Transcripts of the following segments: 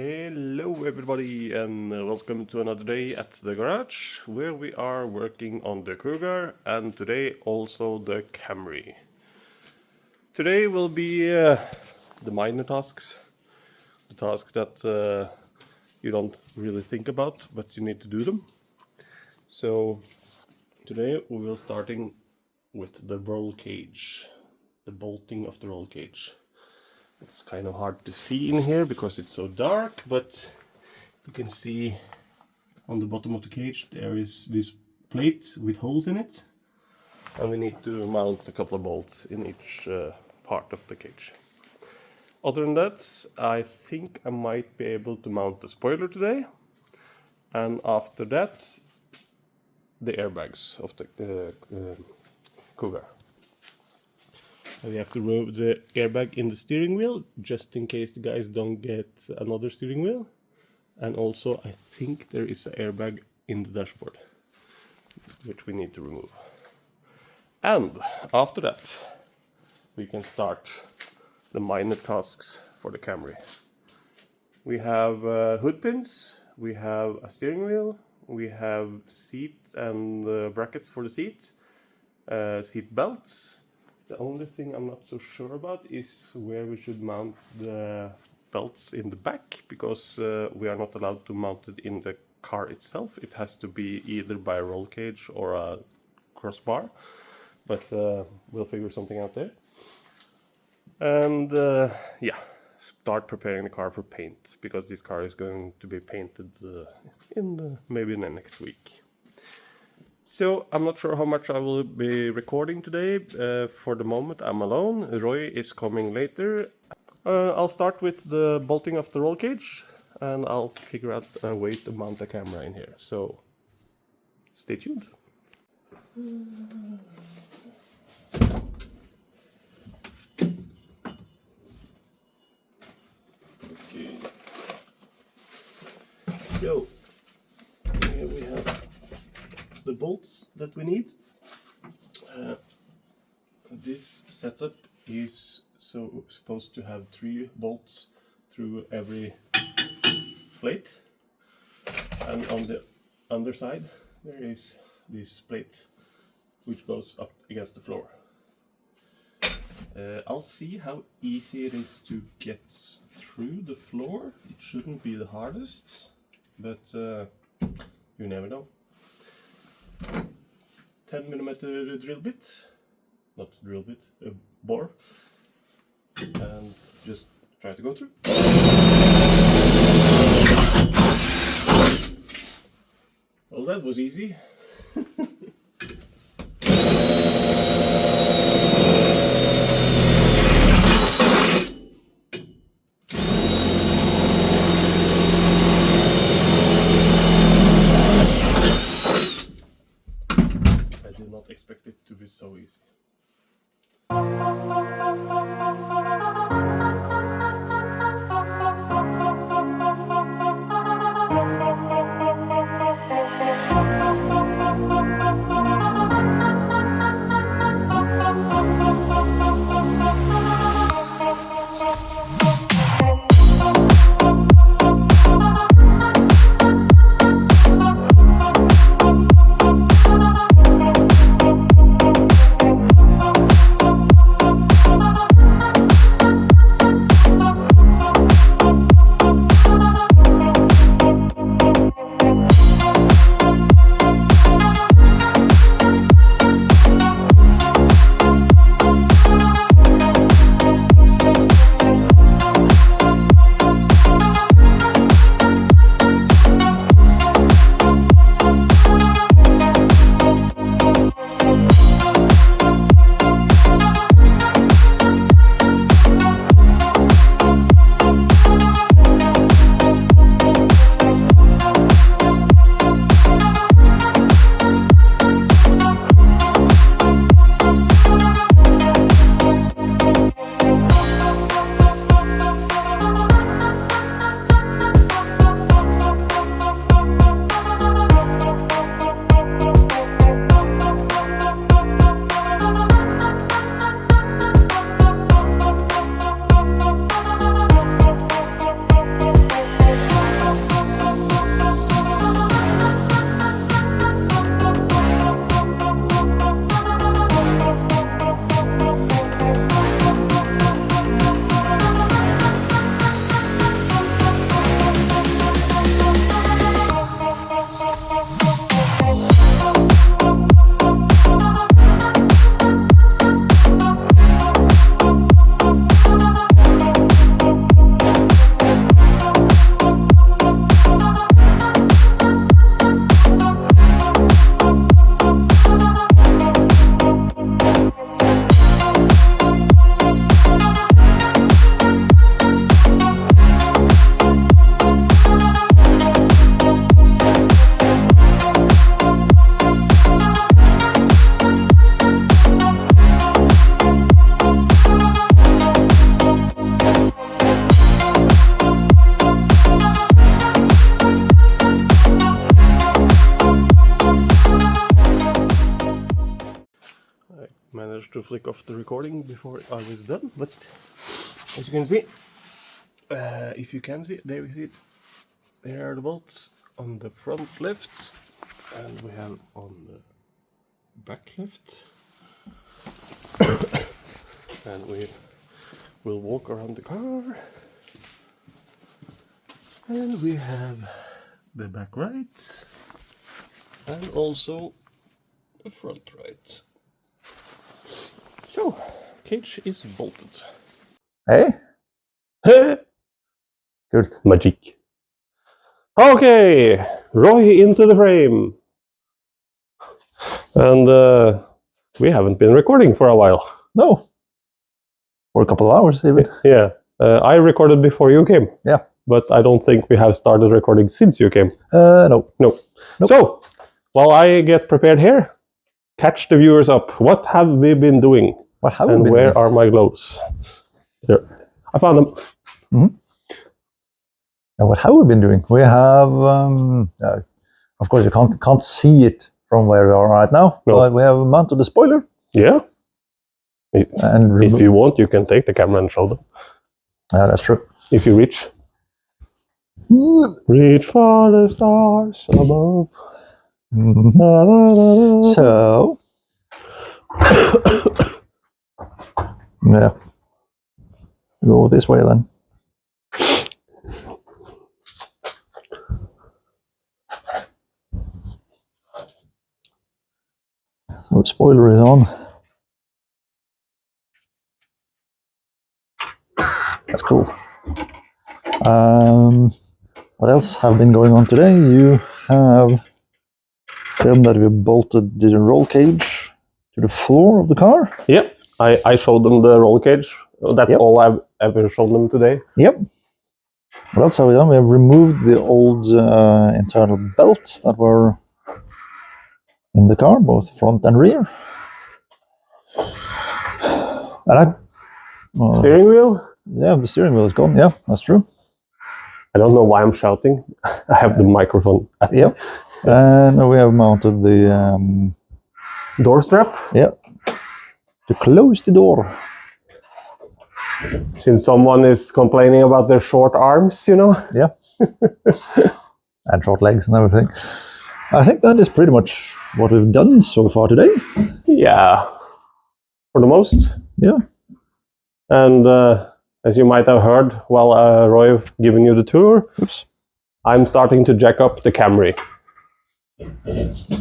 Hello everybody and welcome to another day at the garage where we are working on the Cougar and today also the Camry. Today will be the minor tasks, the tasks that you don't really think about but you need to do them. So today we will starting with the roll cage, the bolting of the roll cage. It's kind of hard to see in here because it's so dark, but you can see on the bottom of the cage there is this plate with holes in it, and we need to mount a couple of bolts in each part of the cage. Other than that, I think I might be able to mount the spoiler today, and after that the airbags of the Cougar. We have to remove the airbag in the steering wheel just in case the guys don't get another steering wheel, and also I think there is an airbag in the dashboard which we need to remove. And after that we can start the minor tasks for the Camry. We have hood pins, we have a steering wheel, we have seat and brackets for the seat, seat belts. The only thing I'm not so sure about is where we should mount the belts in the back, because we are not allowed to mount it in the car itself. It has to be either by a roll cage or a crossbar, but we'll figure something out there. And yeah, start preparing the car for paint, because this car is going to be painted maybe in the next week. So I'm not sure how much I will be recording today. For the moment I'm alone. Roy is coming later. I'll start with the bolting of the roll cage and I'll figure out a way to mount the camera in here. So stay tuned. Okay. So here we have the bolts that we need. This setup is supposed to have 3 bolts through every plate, and on the underside there is this plate which goes up against the floor. I'll see how easy it is to get through the floor. It shouldn't be the hardest, but you never know. 10mm drill bit, not drill bit, a bore, and just try to go through. Well, that was easy. Expect it to be so easy. managed to flick off the recording before I was done, but as you can see, if you can see, there we see it. There are the bolts on the front left, and we have on the back left. And we will walk around the car. And we have the back right, and also the front right. So, cage is bolted. Hey? Good. Magic. Okay, Roy into the frame. And we haven't been recording for a while. No. For a couple of hours even. Yeah. I recorded before you came. Yeah. But I don't think we have started recording since you came. No. No. Nope. So, while I get prepared here, catch the viewers up. What have we been doing? What have we been where doing? are my gloves? There. I found them. Mm-hmm. And what have we been doing? We have, of course, you can't see it from where we are right now. No. But we have mounted the spoiler. Yeah. And if you want, you can take the camera and show them. Yeah, that's true. If you reach. Reach for the stars above. Mm-hmm. So, yeah, go this way then. So the spoiler is on. That's cool. What else have been going on today? You have filmed that we bolted the roll cage to the floor of the car. Yep, I showed them the roll cage. That's all I've ever shown them today. Yep. What else have we done? We have removed the old internal belts that were in the car, both front and rear. And steering wheel? Yeah, the steering wheel is gone. Yeah, that's true. I don't know why I'm shouting. I have the microphone. Yep. And we have mounted the door strap. Yeah. To close the door. Since someone is complaining about their short arms, you know. Yeah. And short legs and everything. I think that is pretty much what we've done so far today. Yeah. For the most. Yeah. And as you might have heard while Roy giving you the tour, I'm starting to jack up the Camry.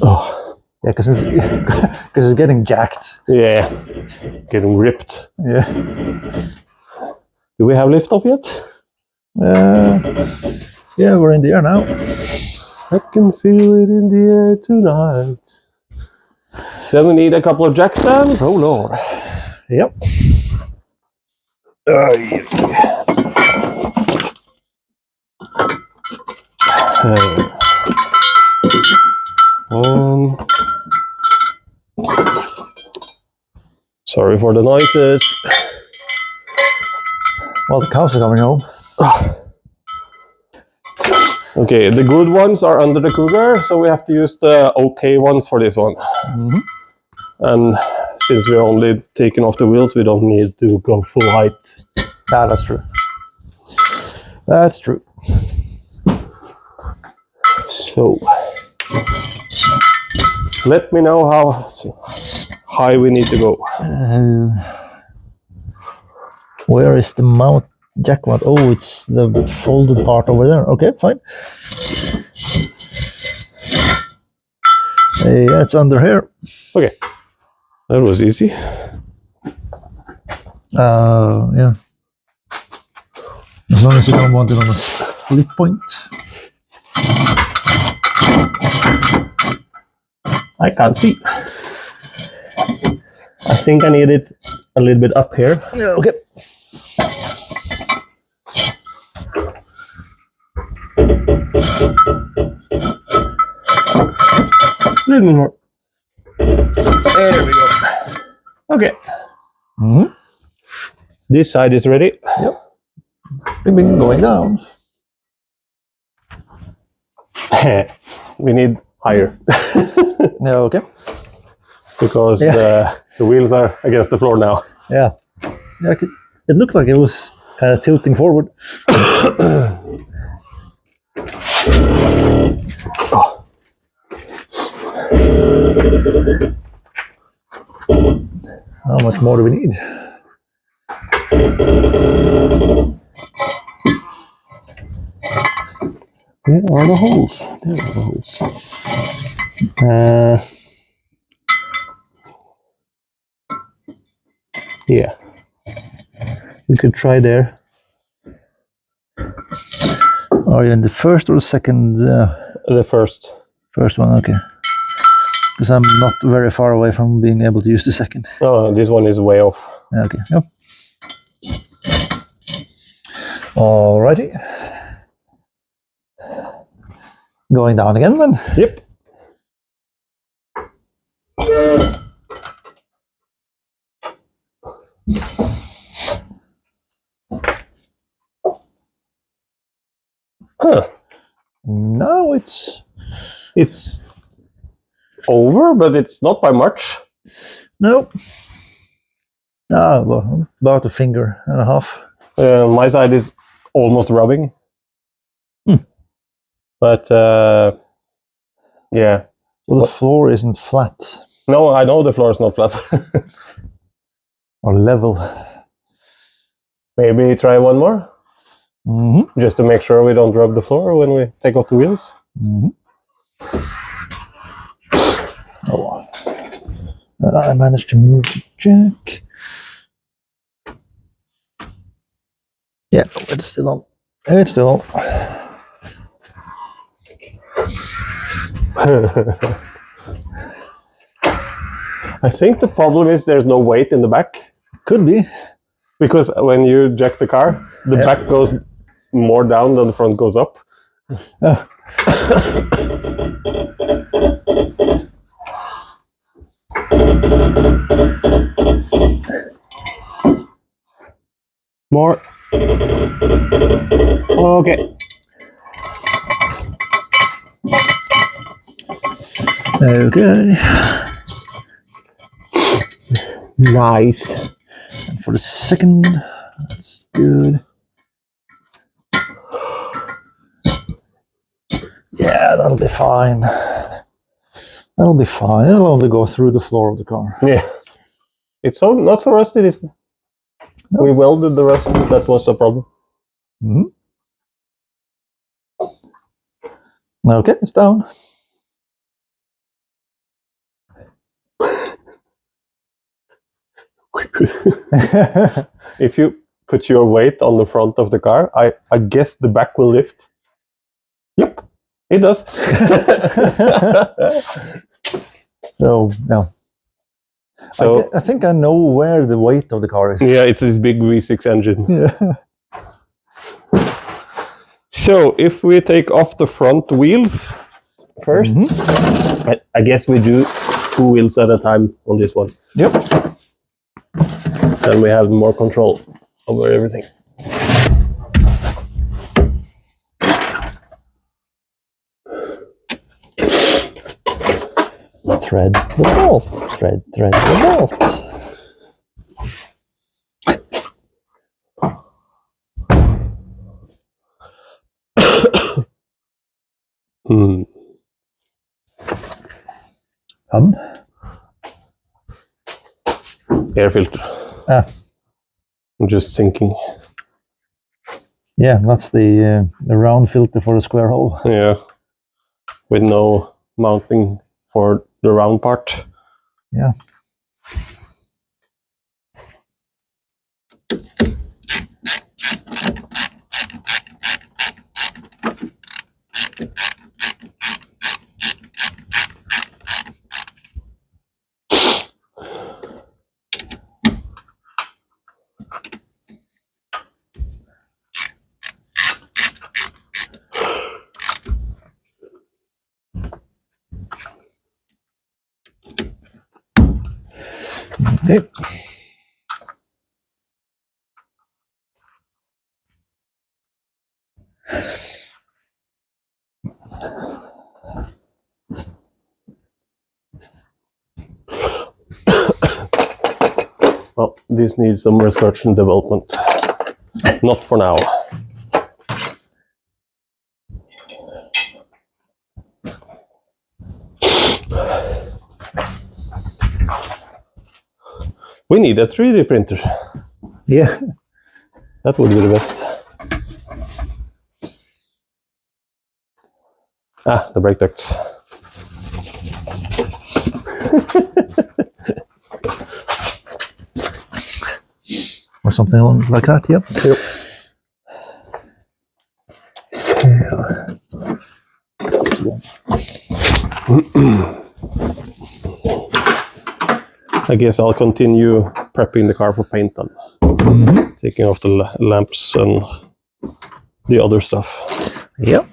Oh. Yeah, because it's getting jacked. Yeah, getting ripped. Yeah. Do we have lift off yet? Yeah, we're in the air now. I can feel it in the air tonight. Then we need a couple of jack stands. Oh Lord. Yep. Sorry for the noises. Well, the cows are coming home. Okay, the good ones are under the Cougar, so we have to use the okay ones for this one. Mm-hmm. And since we're only taking off the wheels, we don't need to go full height. Ah, that's true. That's true. So, let me know how high we need to go. Where is the mount? Jack mount? Oh, it's the folded part over there. Okay, fine. Yeah, it's under here. Okay, that was easy. Yeah. As long as you don't want it on a split point. I can't see. I think I need it a little bit up here. Yeah, okay. A little bit more. There we go. Okay. Mm-hmm. This side is ready. Yep. Bing, bing, going down. We need higher. Yeah, okay. Because The wheels are against the floor now. Yeah. Yeah, it looked like it was kind of tilting forward. How much more do we need? Where are the holes? There are the holes. Yeah. We could try there. Are you in the first or the second? The first. First one, okay. Because I'm not very far away from being able to use the second. Oh, this one is way off. Okay, yep. Alrighty. Going down again then? Yep. Huh. No, it's over, but it's not by much. no. Well, about a finger and a half. My side is almost rubbing. But yeah. Well, the floor isn't flat. No, I know the floor is not flat. Or level. Maybe try one more? Mm-hmm. Just to make sure we don't rub the floor when we take off the wheels. Mm-hmm. Oh, I managed to move the jack. Yeah, it's still on. It's still on. I think the problem is there's no weight in the back. Could be. Because when you jack the car, the back goes more down than the front goes up. More. Okay. Okay. Nice. And for the second, that's good. Yeah, that'll be fine. That'll be fine. It'll only go through the floor of the car. Yeah. It's not so rusty this one. No. We welded the rust, that was the problem. Mm-hmm. Okay, it's down. If you put your weight on the front of the car, I guess the back will lift. Yep, it does. So, yeah. So I think I know where the weight of the car is. Yeah, it's this big V6 engine. Yeah. So if we take off the front wheels first, I guess we do 2 wheels at a time on this one. Yep. Then we have more control over everything. Thread the bolt. Thread the bolt. Air filter. I'm just thinking. Yeah, that's the round filter for the square hole. Yeah, with no mounting for the round part. Yeah. Okay. Well, this needs some research and development. Not for now. We need a 3D printer. Yeah. That would be the best. Ah, the brake ducts. Or something like that, yep. Yep. So, I guess I'll continue prepping the car for paint then. Taking off the lamps and the other stuff. yep.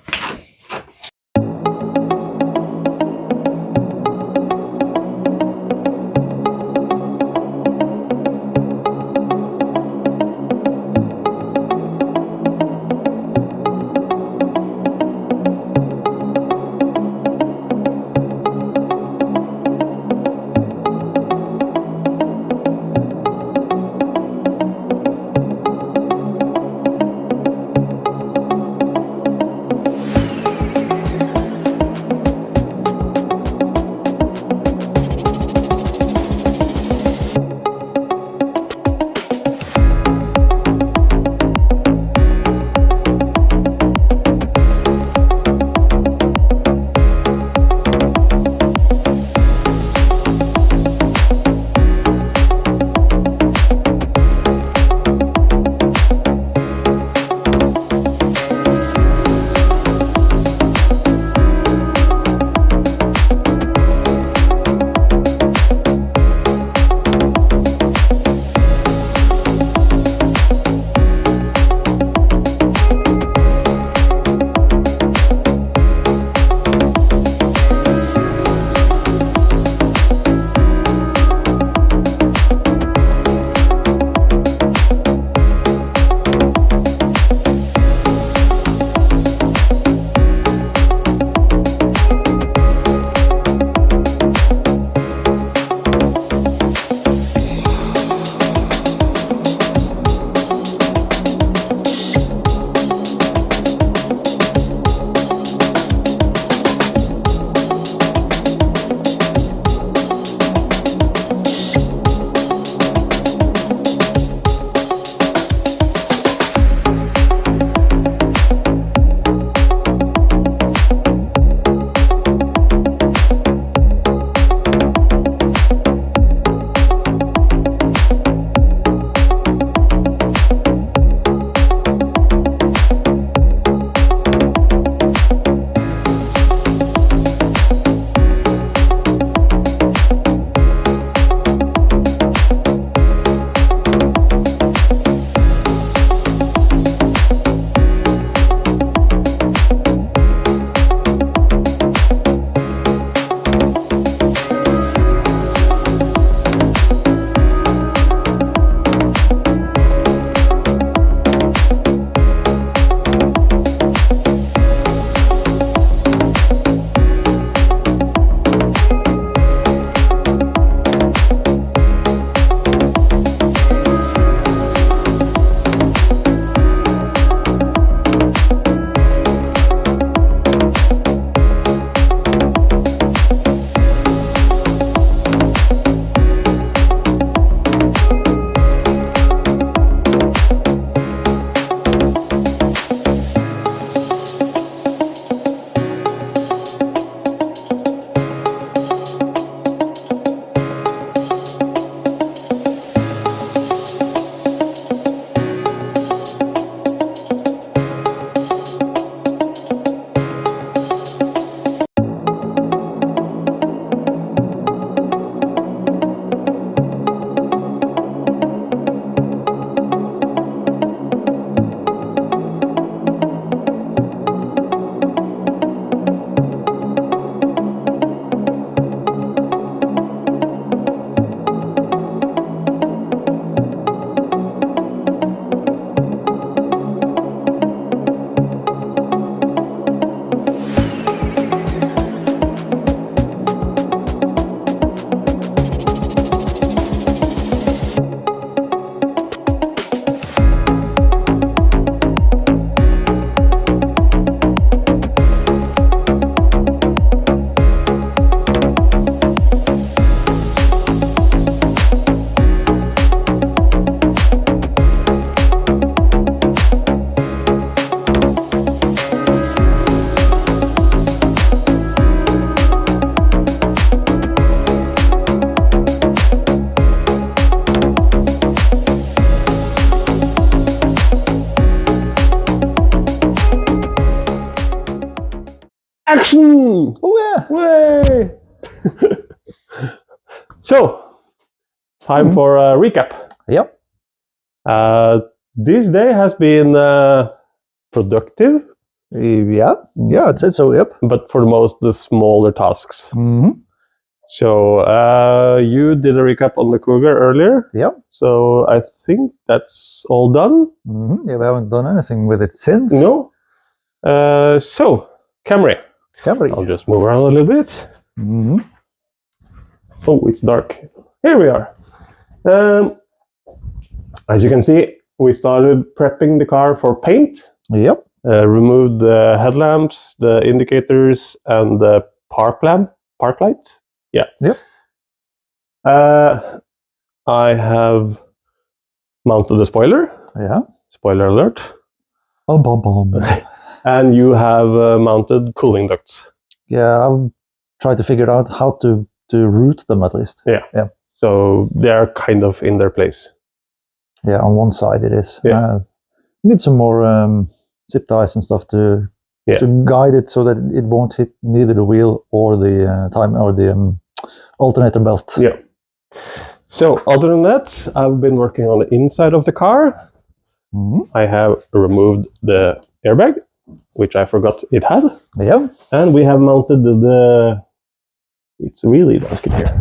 Action! Oh yeah. Way! So, time for a recap. Yep. This day has been productive, Yeah. Yeah, I'd say so. Yep. but for the most, the smaller tasks. Mm-hmm. So, you did a recap on the Cougar earlier. Yep. So, I think that's all done. Mm-hmm. Yeah, we haven't done anything with it since. No? So, Camry. Camry. I'll just move around a little bit. Mm-hmm. Oh, it's dark. Here we are. As you can see, we started prepping the car for paint. Yep. Removed the headlamps, the indicators, and the park light. Yeah. Yep. I have mounted the spoiler. Yeah. Spoiler alert. Bum, bum, bum. And you have mounted cooling ducts. Yeah, I've tried to figure out how to route them at least. Yeah. So they are kind of in their place. Yeah, on one side it is. Yeah. Need some more zip ties and stuff to guide it so that it won't hit neither the wheel or the alternator belt. Yeah. So other than that, I've been working on the inside of the car. Mm-hmm. I have removed the airbag, which I forgot it had. Yeah. And we have mounted the it's really dark in here.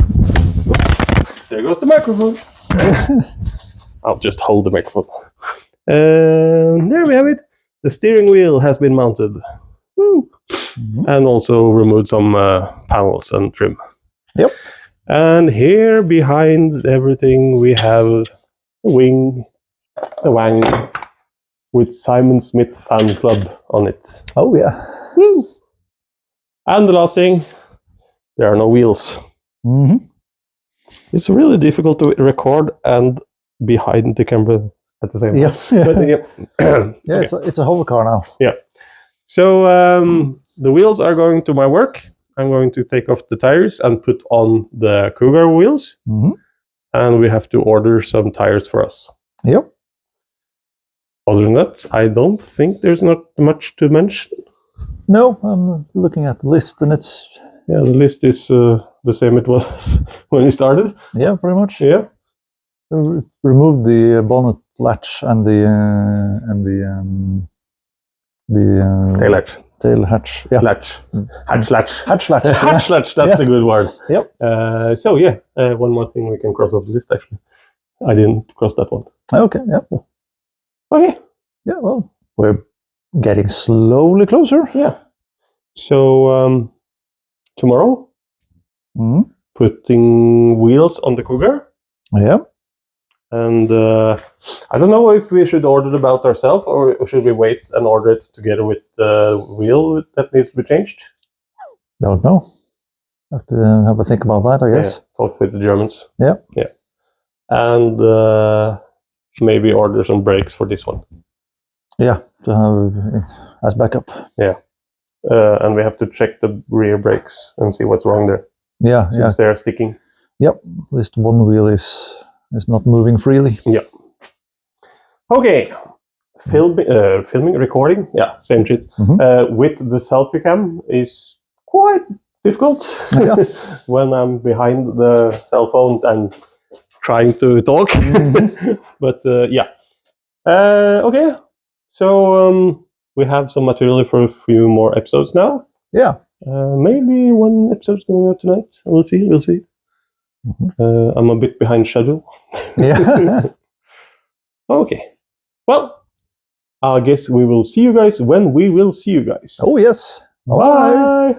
There goes the microphone. I'll just hold the microphone. There we have it. The steering wheel has been mounted. Woo. Mm-hmm. And also removed some panels and trim. Yep. And here behind everything we have the wang with Simon Smith Fan Club on it. Oh yeah. Woo. And the last thing, there are no wheels. Mm-hmm. It's really difficult to record and behind the camera at the same time. Yeah. But, yeah, okay. it's a hover car now. Yeah. So the wheels are going to my work. I'm going to take off the tires and put on the Cougar wheels. Mm-hmm. And we have to order some tires for us. Yep. Other than that, I don't think there's not much to mention. No, I'm looking at the list and it's... Yeah, the list is the same it was when we started. Yeah, pretty much. Yeah. Remove the bonnet latch and the tail latch. Tail hatch. Yeah. Latch. Hatch latch. Hatch latch. Hatch latch. That's a good word. Yep. So yeah, one more thing we can cross off the list. Actually, I didn't cross that one. Okay. Yep. Okay. Yeah. Well, we're getting slowly closer. Yeah. So tomorrow, putting wheels on the Cougar. Yeah. And I don't know if we should order the belt ourselves or should we wait and order it together with the wheel that needs to be changed? Don't know. Have to have a think about that, I guess. Yeah, talk with the Germans. Yeah. Yeah. And maybe order some brakes for this one. Yeah, to have as backup. Yeah. And we have to check the rear brakes and see what's wrong there. Yeah, since they're sticking. Yep. At least one wheel is not moving freely. Yeah. Okay. Filming, recording, yeah, same shit. Mm-hmm. With the selfie cam is quite difficult when I'm behind the cell phone and trying to talk. Mm-hmm. But yeah. Okay. So we have some material for a few more episodes now. Yeah. Maybe one episode's going out tonight. We'll see. Mm-hmm. I'm a bit behind schedule. Yeah. Okay. Well, I guess we will see you guys when we will see you guys. Oh, yes. Bye.